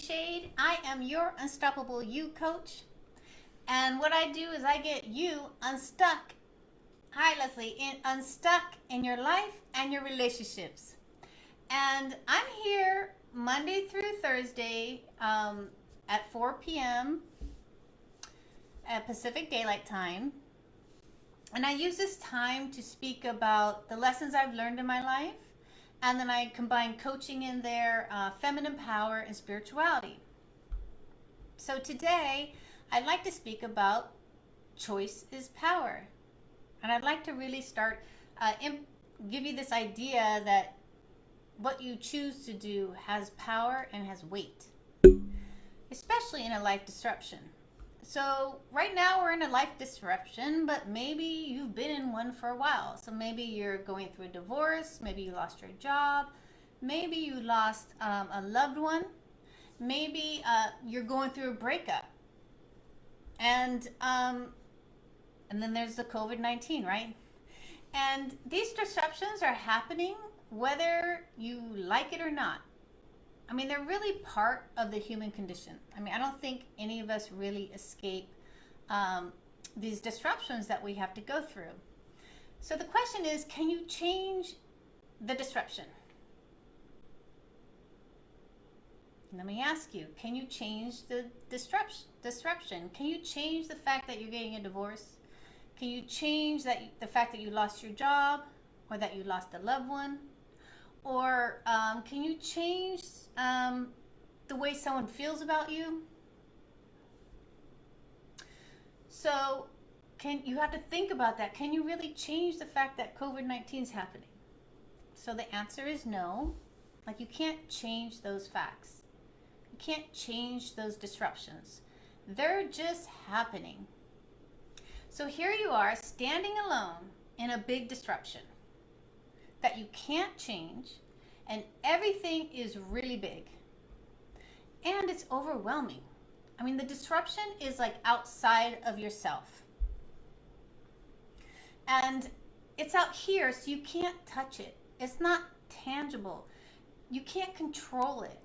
Shade. I am your Unstoppable You coach. And what I do is I get you unstuck. Hi, Leslie. Unstuck in your life and your relationships. And I'm here Monday through Thursday at 4 p.m. at Pacific Daylight Time. And I use this time to speak about the lessons I've learned in my life. And then I combine coaching in there, feminine power, and spirituality. So today, I'd like to speak about choice is power. And I'd like to really start, give you this idea that what you choose to do has power and has weight, especially in a life disruption. So right now we're in a life disruption, but maybe you've been in one for a while. So maybe you're going through a divorce, maybe you lost your job, maybe you lost a loved one, maybe you're going through a breakup. And then there's the COVID-19, right? And these disruptions are happening whether you like it or not. I mean, they're really part of the human condition. I mean, I don't think any of us really escape these disruptions that we have to go through. So the question is, can you change the disruption? Let me ask you, can you change the disruption? Can you change the fact that you're getting a divorce? Can you change the fact that you lost your job or that you lost a loved one? Or can you change the way someone feels about you? So you have to think about that. Can you really change the fact that COVID-19 is happening? So the answer is no. Like, you can't change those facts. You can't change those disruptions. They're just happening. So here you are standing alone in a big disruption that you can't change, and everything is really big. And it's overwhelming. I mean, the disruption is like outside of yourself. And it's out here, so you can't touch it. It's not tangible. You can't control it.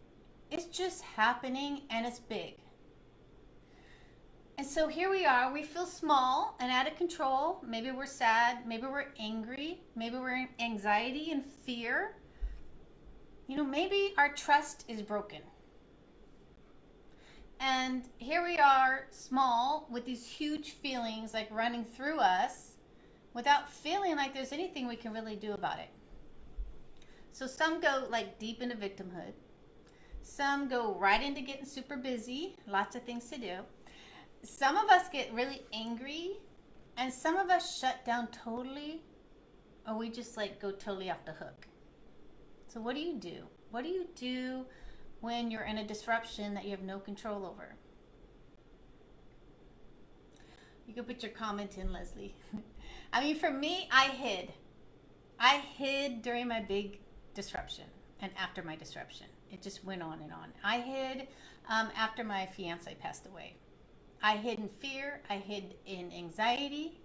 It's just happening, and it's big. And so here we are, we feel small and out of control. Maybe we're sad, maybe we're angry, maybe we're in anxiety and fear. You know, maybe our trust is broken. And here we are, small, with these huge feelings like running through us without feeling like there's anything we can really do about it. So some go like deep into victimhood. Some go right into getting super busy, lots of things to do. Some of us get really angry, and some of us shut down totally, or we just like go totally off the hook. So what do you do? What do you do when you're in a disruption that you have no control over? You can put your comment in, Leslie. I mean, for me, I hid. I hid during my big disruption and after my disruption. It just went on and on. I hid after my fiance passed away. I hid in fear. I hid in anxiety.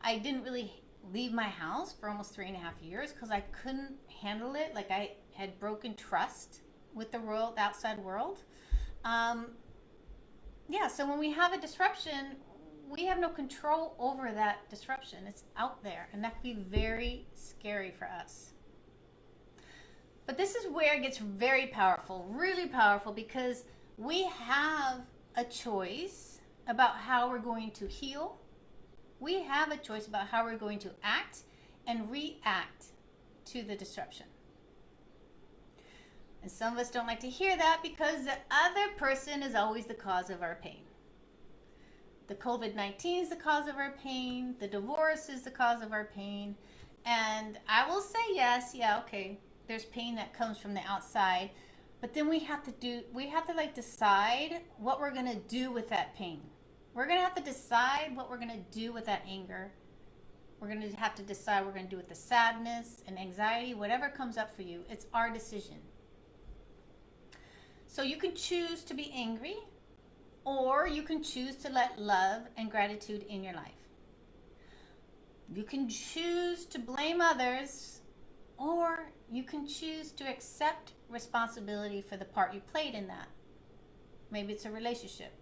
I didn't really leave my house for almost 3.5 years because I couldn't handle it. Like, I had broken trust with the outside world. So when we have a disruption, we have no control over that disruption. It's out there, and that can be very scary for us. But this is where it gets very powerful, really powerful, because we have a choice about how we're going to heal. We have a choice about how we're going to act and react to the disruption. And some of us don't like to hear that because the other person is always the cause of our pain. The COVID-19 is the cause of our pain. The divorce is the cause of our pain. And I will say yes, okay, there's pain that comes from the outside, but then we have to decide what we're going to do with that pain. We're going to have to decide what we're going to do with that anger. We're going to have to decide what we're going to do with the sadness and anxiety, whatever comes up for you. It's our decision. So you can choose to be angry, or you can choose to let love and gratitude in your life. You can choose to blame others, or you can choose to accept responsibility for the part you played in that. Maybe it's a relationship.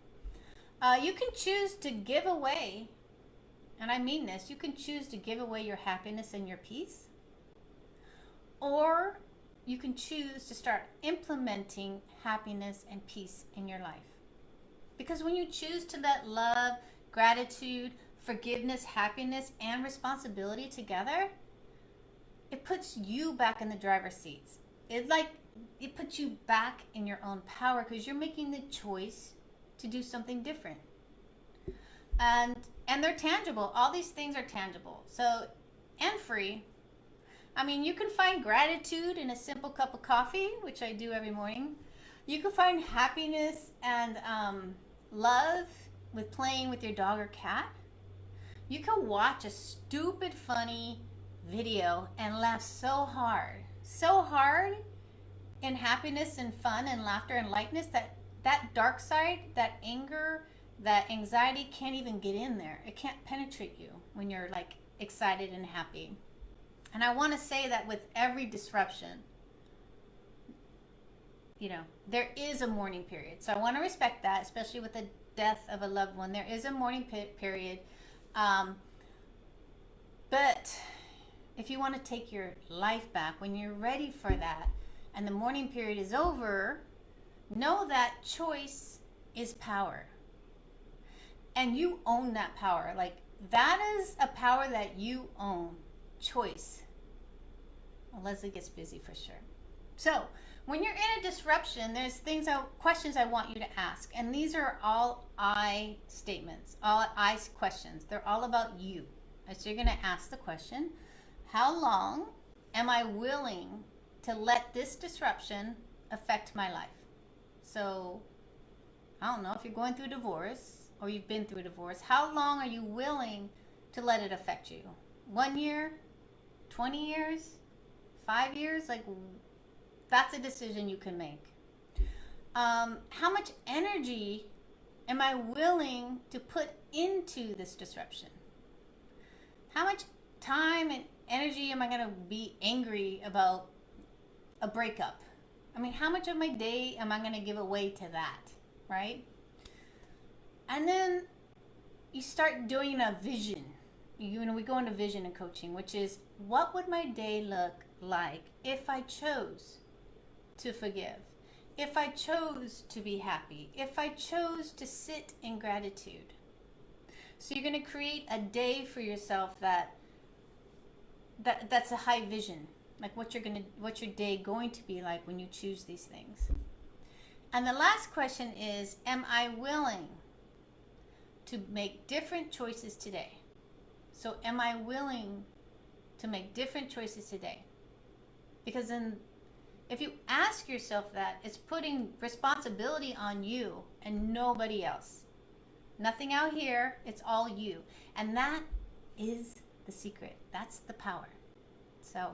You can choose to give away, and I mean this, you can choose to give away your happiness and your peace, or you can choose to start implementing happiness and peace in your life. Because when you choose to let love, gratitude, forgiveness, happiness, and responsibility together, it puts you back in the driver's seats. It puts you back in your own power because you're making the choice to do something different. And they're tangible. All these things are tangible. So, and free. I mean, you can find gratitude in a simple cup of coffee, which I do every morning. You can find happiness and love with playing with your dog or cat. You can watch a stupid, funny video and laugh so hard in happiness and fun and laughter and lightness that dark side, that anger, that anxiety can't even get in there. It can't penetrate you when you're like excited and happy. And I want to say that with every disruption, there is a mourning period. So I want to respect that, especially with the death of a loved one. There is a mourning period. But if you want to take your life back, when you're ready for that and the mourning period is over, know that choice is power. And you own that power. Like, that is a power that you own. Choice. Well, Leslie gets busy for sure. So, when you're in a disruption, there's questions I want you to ask. And these are all I statements, all I questions. They're all about you. So you're going to ask the question, how long am I willing to let this disruption affect my life? So, I don't know, if you're going through a divorce or you've been through a divorce, how long are you willing to let it affect you? 1 year? 20 years? 5 years? Like, that's a decision you can make. How much energy am I willing to put into this disruption? How much time and energy am I going to be angry about a breakup? I mean, how much of my day am I going to give away to that, right? And then you start doing a vision. We go into vision and coaching, which is, what would my day look like if I chose to forgive? If I chose to be happy? If I chose to sit in gratitude? So you're going to create a day for yourself that's a high vision, like what's your day going to be like when you choose these things. And the last question is, am I willing to make different choices today? So am I willing to make different choices today? Because then if you ask yourself that, it's putting responsibility on you and nobody else. Nothing out here, it's all you. And that is the secret. That's the power. So